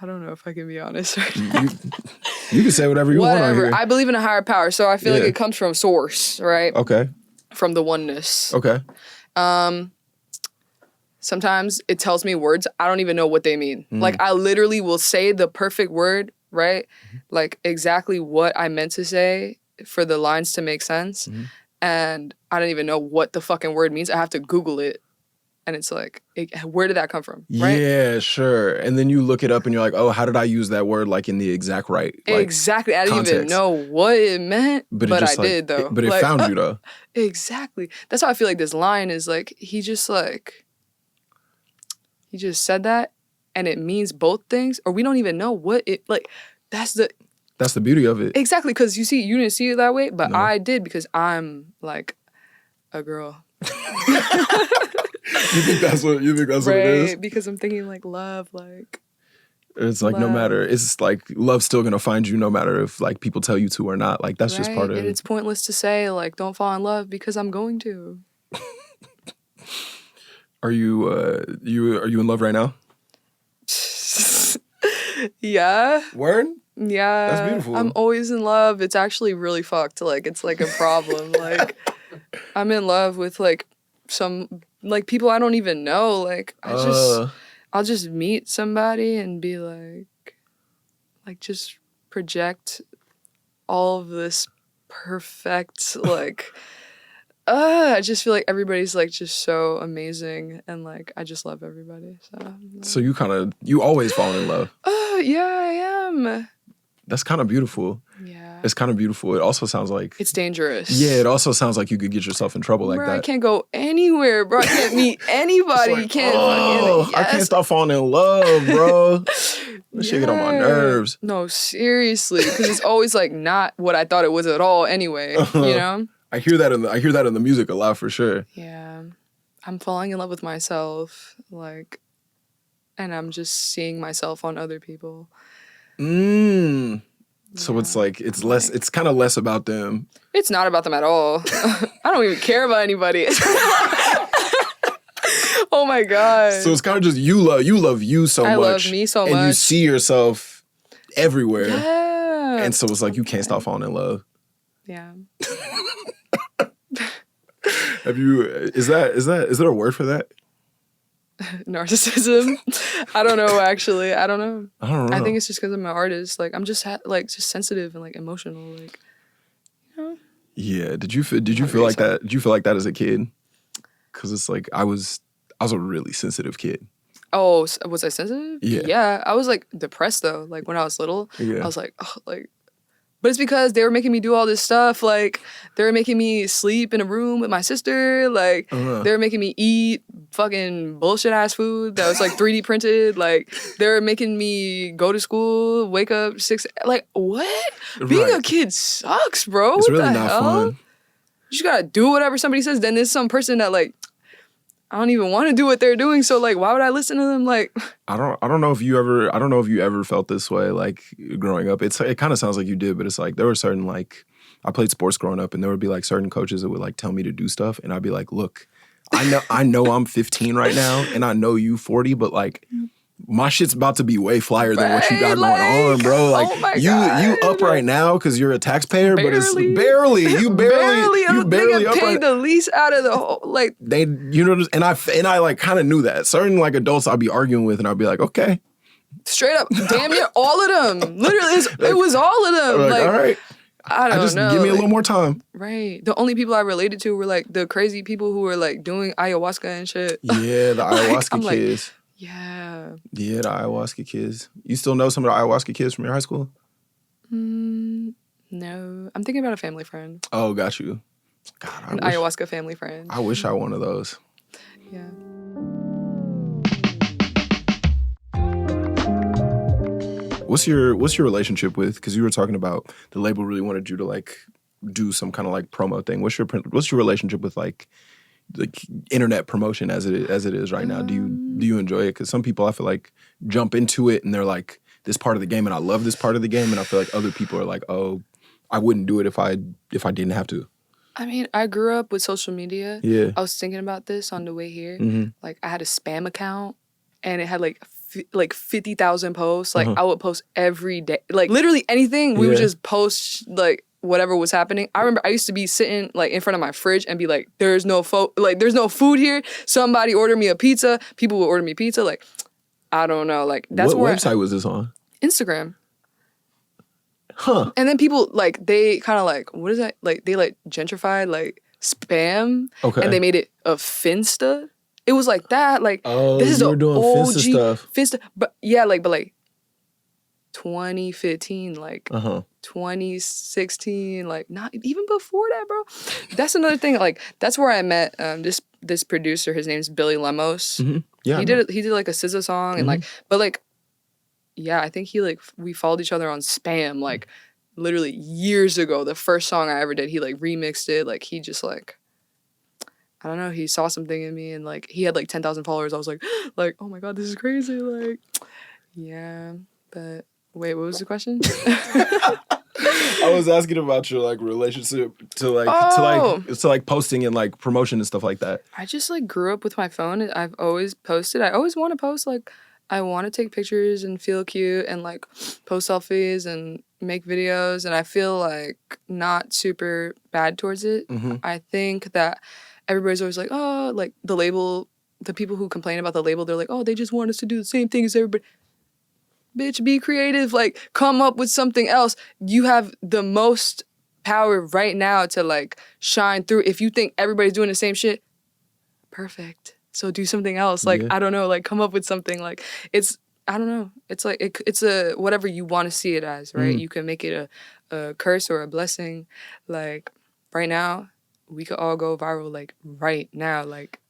I don't know if I can be honest. Right now. You can say whatever you want. Whatever. I believe in a higher power, so I feel like it comes from source, right? Okay. From the oneness. Okay. Sometimes it tells me words I don't even know what they mean. Like I literally will say the perfect word, right? Like exactly what I meant to say for the lines to make sense. And I don't even know what the fucking word means. I have to Google it. And it's like, where did that come from? Right? Yeah, sure. And then you look it up and you're like, oh, how did I use that word like in the exact right exactly. I didn't even know what it meant, but I did though. But it found you though. Exactly. That's how I feel like this line is like, he just said that and it means both things, or we don't even know what it, like, that's the beauty of it. Exactly, because you didn't see it that way, but no. I did because I'm like a girl. You think that's what it is? Because I'm thinking like love, like it's like love. No matter, it's like love's still gonna find you no matter if like people tell you to or not. Like that's just part of it. And it's pointless to say like don't fall in love because I'm going to. Are you in love right now? Yeah. Word? Yeah. That's beautiful. I'm always in love. It's actually really fucked. Like, it's like a problem. Like, I'm in love with like some like people I don't even know. Like, I'll just meet somebody and be like just project all of this perfect like I just feel like everybody's like just so amazing and like I just love everybody. So you always fall in love. Yeah, I am. That's kind of beautiful. Yeah. It's kind of beautiful. It also sounds like it's dangerous. Yeah, it also sounds like you could get yourself in trouble like bro, that. I can't go anywhere, bro. I can't meet anybody. Like, You can't fucking yes. I can't stop falling in love, bro. That shit get on my nerves. No, seriously, because it's always like not what I thought it was at all anyway, you know? I hear that in the music a lot for sure. Yeah. I'm falling in love with myself, like, and I'm just seeing myself on other people. So it's like it's kind of less about them. It's not about them at all. I don't even care about anybody. Oh my God. So it's kind of just you love you so much. I love me so much. And you see yourself everywhere. Yeah. And so it's like you can't stop falling in love. Yeah. Is there a word for that? Narcissism. I don't know, actually. I don't know. I think it's just because I'm an artist. Like, I'm just just sensitive and like emotional. Like, you know. Yeah. Did you feel like that? Did you feel like that as a kid? Because it's like I was a really sensitive kid. Oh, was I sensitive? Yeah. Yeah. I was like depressed though. Like when I was little, yeah. I was like, oh, like. But it's because they were making me do all this stuff. Like, they were making me sleep in a room with my sister. Like, they were making me eat fucking bullshit-ass food that was, like, 3D printed. Like, they were making me go to school, wake up 6... Like, what? Being a kid sucks, bro. It's what really the not hell? fun. You just gotta do whatever somebody says. Then there's some person that, like, I don't even want to do what they're doing, so like, why would I listen to them? Like, I don't know if you ever felt this way, like growing up. It kind of sounds like you did, but it's like there were certain like I played sports growing up, and there would be like certain coaches that would like tell me to do stuff, and I'd be like, look, I know I'm 15 right now, and I know you 40, but like my shit's about to be way flyer than what you got going on, bro. Like you up right now because you're a taxpayer, but it's barely you barely up paid the least out of the whole like they and I like kind of knew that certain like adults I'd be arguing with and I'd be like, okay, straight up, damn near all of them, literally it was all of them. Like, all right, I don't know. Give me a little more time. Right. The only people I related to were like the crazy people who were like doing ayahuasca and shit. Yeah, the ayahuasca kids. Like, yeah, the ayahuasca kids. You still know some of the ayahuasca kids from your high school? No. I'm thinking about a family friend. Oh, got you. God, An ayahuasca family friend. I wish I had one of those. Yeah. What's your relationship with, because you were talking about the label really wanted you to like do some kind of like promo thing. What's your relationship with like internet promotion as it is right now? Do you enjoy it? Because some people I feel like jump into it and they're like, this part of the game and I love this part of the game, and I feel like other people are like, oh, I wouldn't do it if I didn't have to. I mean, I grew up with social media. Yeah. I was thinking about this on the way here. Mm-hmm. Like I had a spam account and it had like 50,000 posts. Like I would post every day. Like literally anything. We would just post like whatever was happening. I remember I used to be sitting like in front of my fridge and be like, there's no food here. Somebody order me a pizza. People would order me pizza. Like, I don't know. Like that's what website was this on? Instagram. Huh. And then people like they kind of like, what is that? Like they like gentrified like spam. Okay. And they made it a Finsta. It was like that. Like this is you were doing OG Finsta stuff. Finsta, but 2015, like 2016, like not even before that, bro. That's another thing. Like that's where I met this producer. His name's Billy Lemos. Mm-hmm. Yeah, he did like a SZA song and like, but like, yeah, I think we followed each other on Spam like literally years ago. The first song I ever did, he like remixed it. Like he just like, I don't know, he saw something in me and like he had like 10,000 followers. I was like, oh my God, this is crazy. Like, yeah, but wait, what was the question? I was asking about your like relationship to posting and like promotion and stuff like that. I just like grew up with my phone. I've always posted. I always want to post like I want to take pictures and feel cute and like post selfies and make videos, and I feel like not super bad towards it. Mm-hmm. I think that everybody's always like, oh, like the label, the people who complain about the label, they're like, oh, they just want us to do the same thing as everybody. Bitch, be creative, like come up with something else. You have the most power right now to like shine through. If you think everybody's doing the same shit, perfect. So do something else. Like, I don't know, like come up with something. Like it's, I don't know. It's like, it's a, whatever you want to see it as, right? You can make it a curse or a blessing. Like right now, we could all go viral, like right now, like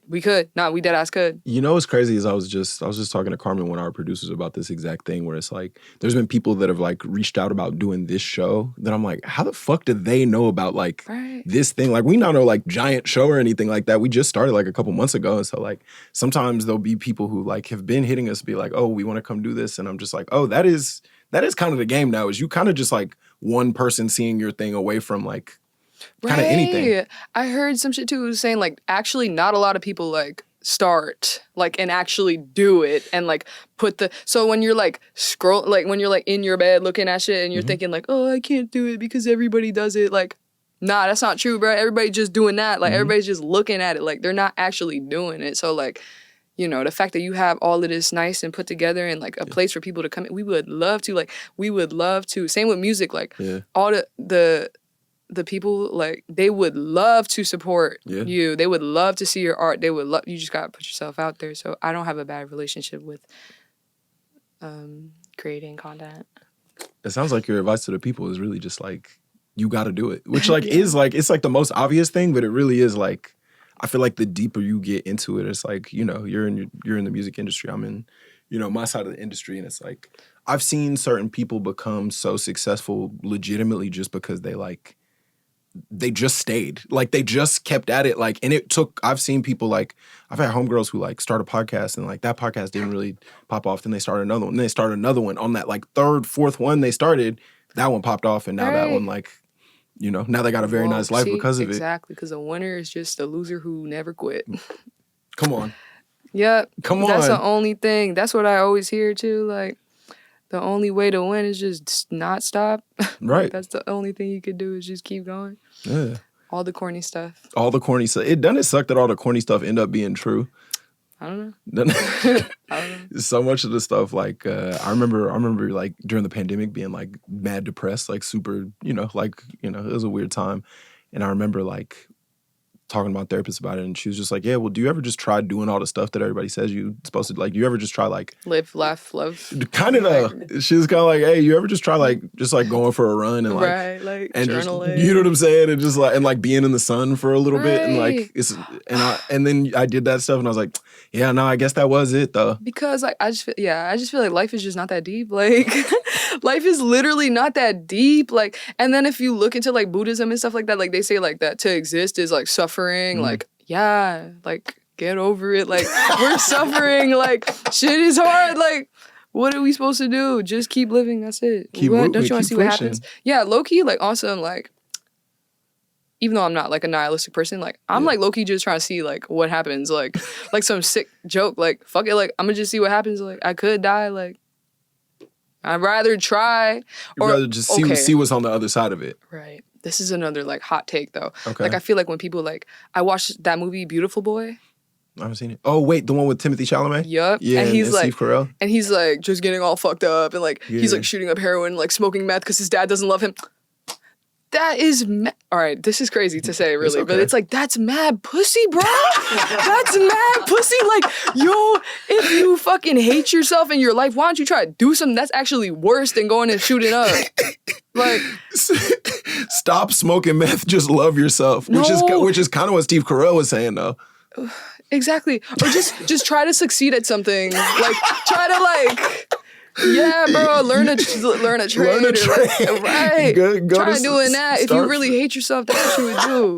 we could. Nah, we dead ass could. You know what's crazy is I was just talking to Carmen, one of our producers, about this exact thing where it's like there's been people that have like reached out about doing this show that I'm like, how the fuck did they know about like this thing? Like we not know like giant show or anything like that. We just started like a couple months ago. And so like sometimes there'll be people who like have been hitting us be like, oh, we want to come do this. And I'm just like, oh, that is kind of the game now, is you kind of just like one person seeing your thing away from like kind of anything. I heard some shit too saying like actually not a lot of people like start like and actually do it and like put the, so when you're like scroll, like when you're like in your bed looking at shit and you're thinking like, oh, I can't do it because everybody does it, like nah, that's not true, bro. Everybody just doing that, like everybody's just looking at it, like they're not actually doing it. So like, you know, the fact that you have all of this nice and put together and like a place for people to come in, we would love to, same with music, like all the people, like, they would love to support you. They would love to see your art. They would love, you just got to put yourself out there. So I don't have a bad relationship with creating content. It sounds like your advice to the people is really just like, you got to do it, which like is like, it's like the most obvious thing, but it really is like, I feel like the deeper you get into it, it's like, you know, you're in the music industry. I'm in, you know, my side of the industry. And it's like, I've seen certain people become so successful legitimately just because they just stayed. Like, they just kept at it. Like, and it took, I've seen people like, I've had homegirls who like start a podcast and like that podcast didn't really pop off. Then they started another one. Then they started another one. On that like third, fourth one they started, that one popped off. And now that one, like, you know, now they got a very nice life because of it. Exactly. Because a winner is just a loser who never quit. Come on. Yep. Come on. That's the only thing. That's what I always hear too. Like, the only way to win is just not stop. Right. That's the only thing you could do is just keep going. Yeah. All the corny stuff. All the corny stuff. Doesn't suck that all the corny stuff end up being true? I don't know. I don't know. So much of the stuff, like, I remember like during the pandemic being like mad depressed, like super, you know, it was a weird time. And I remember like talking to my therapist about it, and she was just like, yeah, well, do you ever just try doing all the stuff that everybody says you're supposed to, like, you ever just try, like... live, laugh, love. Kind of, she was kind of like, hey, you ever just try, like, just, like, going for a run and, like... Right, like, and journaling. Just, you know what I'm saying? And just, like, and, like, being in the sun for a little bit, and, like, and then I did that stuff, and I was like, yeah, no, I guess that was it, though. Because, like, I just feel like life is just not that deep. Like, life is literally not that deep. Like, and then if you look into, like, Buddhism and stuff like that, like, they say, like, that to exist is, like, suffering. Like, yeah, like, get over it. Like, we're suffering. Like, shit is hard. Like, what are we supposed to do? Just keep living. That's it. Don't you want to see what happens? Yeah, low-key, like, also, like, even though I'm not, like, a nihilistic person, like, I'm, like, low-key just trying to see, like, what happens. Like some sick joke. Like, fuck it. Like, I'm going to just see what happens. Like, I could die. Like, I'd rather try. You'd rather just see what's on the other side of it. Right. This is another, like, hot take, though. Okay. Like, I feel like when people, like, I watched that movie, Beautiful Boy. I haven't seen it. Oh, wait, the one with Timothée Chalamet? Yup. Yeah, and he's like, Steve Carell. And he's, like, just getting all fucked up, and, like, he's, like, shooting up heroin, like, smoking meth because his dad doesn't love him. That is, all right, this is crazy to say, really, but it's like, that's mad pussy, bro. That's mad pussy. Like, yo, if you fucking hate yourself in your life, why don't you try to do something that's actually worse than going and shooting up? Like, stop smoking meth, just love yourself, which is kind of what Steve Carell was saying, though. Exactly. Or just try to succeed at something. Like, try to, like... Yeah, bro, learn a trade. Learn a trade. Like, right. Go try doing that. If you really hate yourself, that's what you would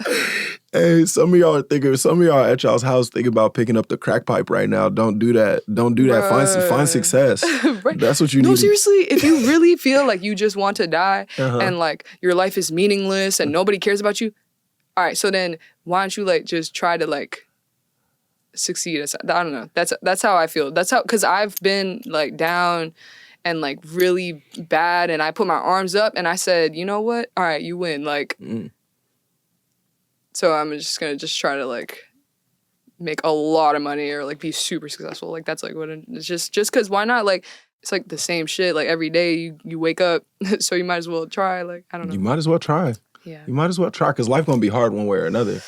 do. Hey, some of y'all at y'all's house thinking about picking up the crack pipe right now. Don't do that. Don't do that. Find success. Right. That's what you need. No, seriously, if you really feel like you just want to die and like your life is meaningless and nobody cares about you, all right, so then why don't you like just try to like succeed. I don't know. That's how I feel. That's how, because I've been like down and like really bad, and I put my arms up and I said, you know what? All right, you win. Like, so I'm just gonna try to like make a lot of money or like be super successful. Like that's like what it's just because why not? Like it's like the same shit. Like every day you wake up, so you might as well try. Like I don't know. You might as well try. Yeah. You might as well try because life gonna be hard one way or another.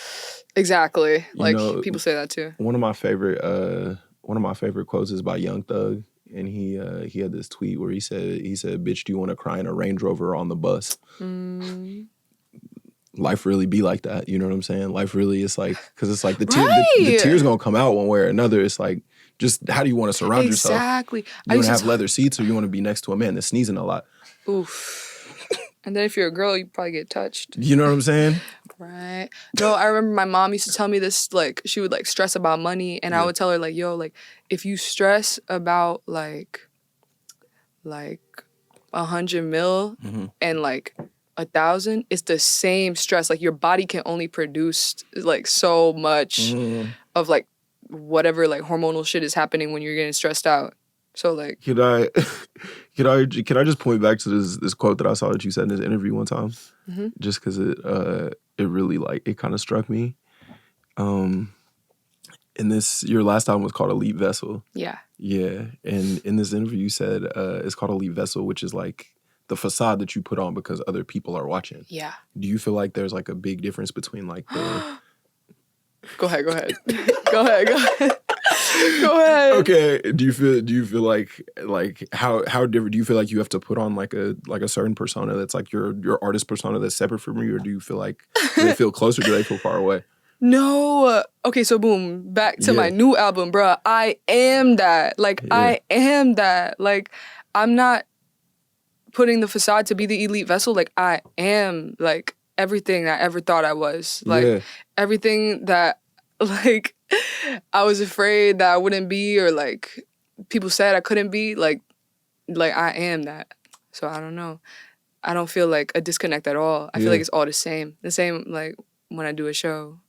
Exactly. You like know, people say that too. One of my favorite quotes is by Young Thug, and he had this tweet where he said, "Bitch, do you want to cry in a Range Rover on the bus?" Life really be like that. You know what I'm saying? Life really is like, because it's like the tears gonna come out one way or another. It's like, just how do you want to surround yourself? Exactly. You want to have leather seats, or you want to be next to a man that's sneezing a lot? Oof. And then if you're a girl, you probably get touched. You know what I'm saying? Right. No, I remember my mom used to tell me this, like, she would, like, stress about money, and I would tell her, like, yo, like, if you stress about, like 100 mil and, like, 1,000, it's the same stress. Like, your body can only produce, like, so much of, like, whatever, like, hormonal shit is happening when you're getting stressed out. So, like... Can I just point back to this quote that I saw that you said in this interview one time? Just because it really, like, it kind of struck me. And your last album was called Elite Vessel. Yeah. Yeah. And in this interview you said it's called Elite Vessel, which is like the facade that you put on because other people are watching. Yeah. Do you feel like there's like a big difference between like the... Go ahead. Go ahead. Okay. Do you feel like how different do you feel like you have to put on like a certain persona that's like your artist persona that's separate from you, or do you feel like do they feel closer? Do they feel far away? No. Okay, so boom, back to my new album, bruh. I am that. Like I am that. Like I'm not putting the facade to be the elite vessel. Like I am like everything I ever thought I was. Like everything that like I was afraid that I wouldn't be, or like people said I couldn't be, like I am that. So I don't know. I don't feel like a disconnect at all. I feel like it's all the same. The same like when I do a show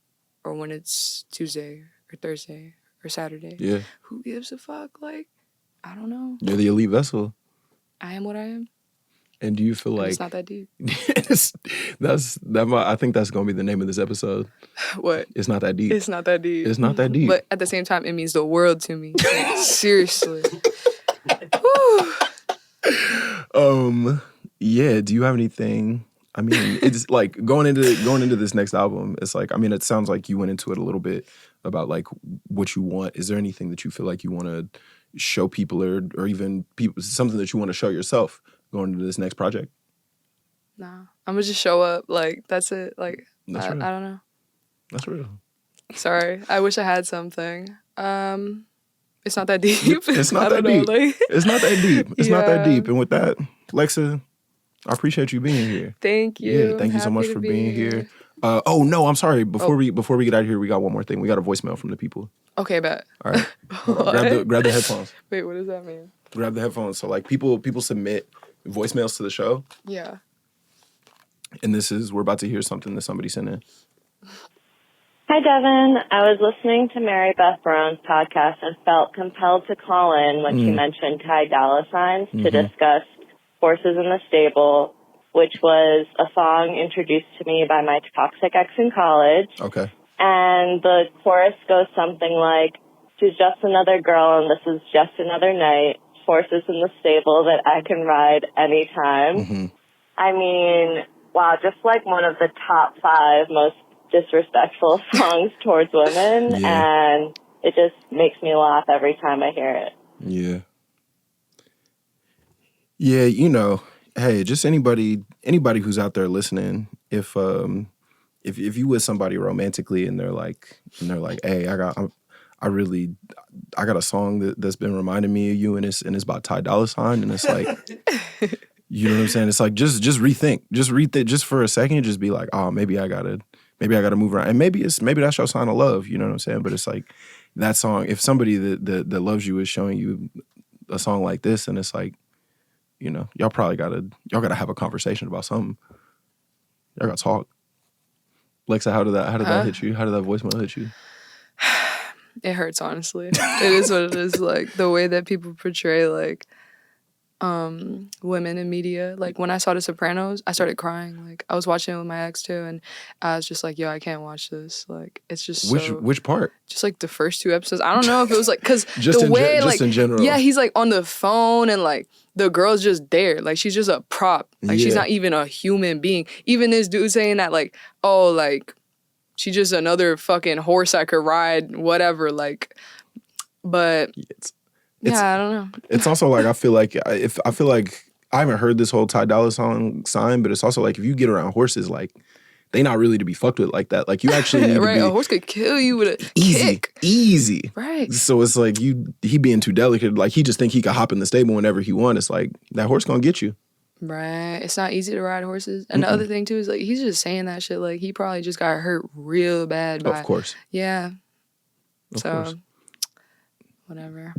or when it's Tuesday or Thursday or Saturday. Yeah. Who gives a fuck? Like, I don't know. You're the elite vessel. I am what I am. And do you feel like... It's not that deep. I think that's going to be the name of this episode. What? It's not that deep. It's not that deep. It's not that deep. But at the same time, it means the world to me. Like, seriously. Yeah, do you have anything... I mean, it's like going into this next album, it's like, I mean, it sounds like you went into it a little bit about like what you want. Is there anything that you feel like you want to show people, or even people, something that you want to show yourself going into this next project? Nah, I'm gonna just show up. Like, that's it. Like, I don't know. That's real. Sorry, I wish I had something. It's not that deep. It's not that deep. It's not that deep. It's not that deep. And with that, Lexa, I appreciate you being here. Thank you. Yeah, thank you so much for being here. Oh no, I'm sorry. Before we get out of here, we got one more thing. We got a voicemail from the people. Okay, bet. All right, grab the headphones. Wait, what does that mean? Grab the headphones. So like people submit voicemails to the show. Yeah. And we're about to hear something that somebody sent in. Hi, Devon. I was listening to Mary Beth Brown's podcast and felt compelled to call in when she mentioned Ty Dolla $igns to discuss Forces in the Stable, which was a song introduced to me by my toxic ex in college. Okay. And the chorus goes something like, she's just another girl and this is just another night. Forces in the stable that I can ride anytime. I mean, wow, just like one of the top 5 most disrespectful songs towards women. And it just makes me laugh every time I hear it. Yeah. Yeah, you know, hey, just anybody who's out there listening, if you with somebody romantically and they're like, hey, I got a song that's been reminding me of you, and it's by Ty Dolla $ign, and it's like, you know what I'm saying? It's like just rethink, just for a second, just be like, oh, maybe I gotta move around, and maybe that's your sign of love, you know what I'm saying? But it's like that song. If somebody that loves you is showing you a song like this, and it's like, you know, y'all gotta have a conversation about something. Y'all gotta talk. Lexa, how did that hit you? How did that voicemail hit you? It hurts, honestly. It is what it is. Like, the way that people portray, like, women in media. Like, when I saw The Sopranos, I started crying. Like, I was watching it with my ex, too, and I was just like, yo, I can't watch this. Like, it's just Which part? Just, like, the first 2 episodes. I don't know if it was, like, because the way, like... Just in general. Yeah, he's, like, on the phone, and, like, the girl's just there. Like, she's just a prop. Like, she's not even a human being. Even this dude saying that, like, oh, like, she's just another fucking horse I could ride, whatever, like... But... Yeah, I don't know. It's also like I feel like I haven't heard this whole Ty Dolla sign, but it's also like if you get around horses, like they not really to be fucked with like that. Like you actually need right. To be a horse could kill you with a kick. Easy. Right. So it's like he being too delicate. Like he just think he could hop in the stable whenever he wants. It's like that horse gonna get you. Right. It's not easy to ride horses. And the other thing too is like he's just saying that shit. Like he probably just got hurt real bad. Of course. Yeah. Of course. Whatever.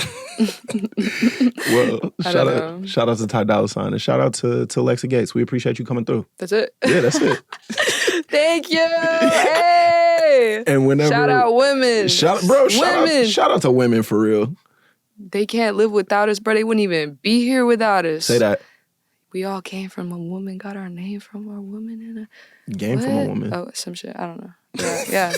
Well, shout out to Ty Dolla Sign and shout out to Lexa Gates. We appreciate you coming through. That's it. Yeah, that's it. Thank you. Hey. And whenever shout out women. Shout out to women for real. They can't live without us, bro. They wouldn't even be here without us. Say that. We all came from a woman, got our name from a woman and Came from a woman. Oh, some shit. I don't know. Yeah.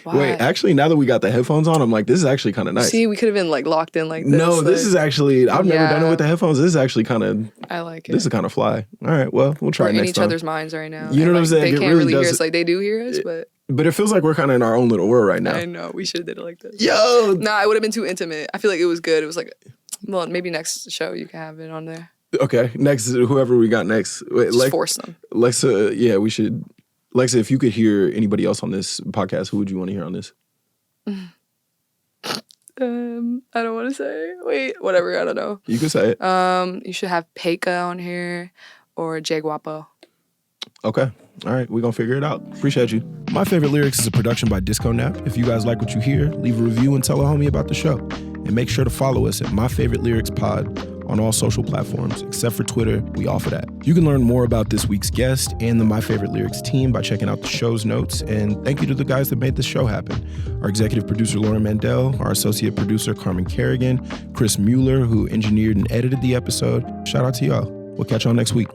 Why? Wait, actually, now that we got the headphones on, I'm like, this is actually kind of nice. See, we could have been like locked in like this. No, like, this is actually, I've never done it with the headphones. This is actually kind of, I like it. This is kind of fly. All right, well, we'll try we're it next in each time. other's minds right now. You know what I'm saying? They It can't really hear does us like they do hear us, but it feels like we're kind of in our own little world right now. I know, we should have did it like this. Yo! Nah, it would have been too intimate. I feel like it was good. It was like, well, maybe next show you can have it on there. Okay, next, whoever we got next. Wait, just force them. Lexa, yeah, we should. Lexa, if you could hear anybody else on this podcast, who would you want to hear on this? I don't want to say. Wait, whatever. I don't know. You can say it. You should have Peka on here or Jay Guapo. Okay. All right. We're going to figure it out. Appreciate you. My Favorite Lyrics is a production by Disco Nap. If you guys like what you hear, leave a review and tell a homie about the show. And make sure to follow us at My Favorite Lyrics Pod on all social platforms, except for Twitter. We offer that. You can learn more about this week's guest and the My Favorite Lyrics team by checking out the show's notes. And thank you to the guys that made this show happen. Our executive producer, Lauren Mandel, our associate producer, Carmen Kerrigan, Chris Mueller, who engineered and edited the episode. Shout out to y'all. We'll catch y'all next week.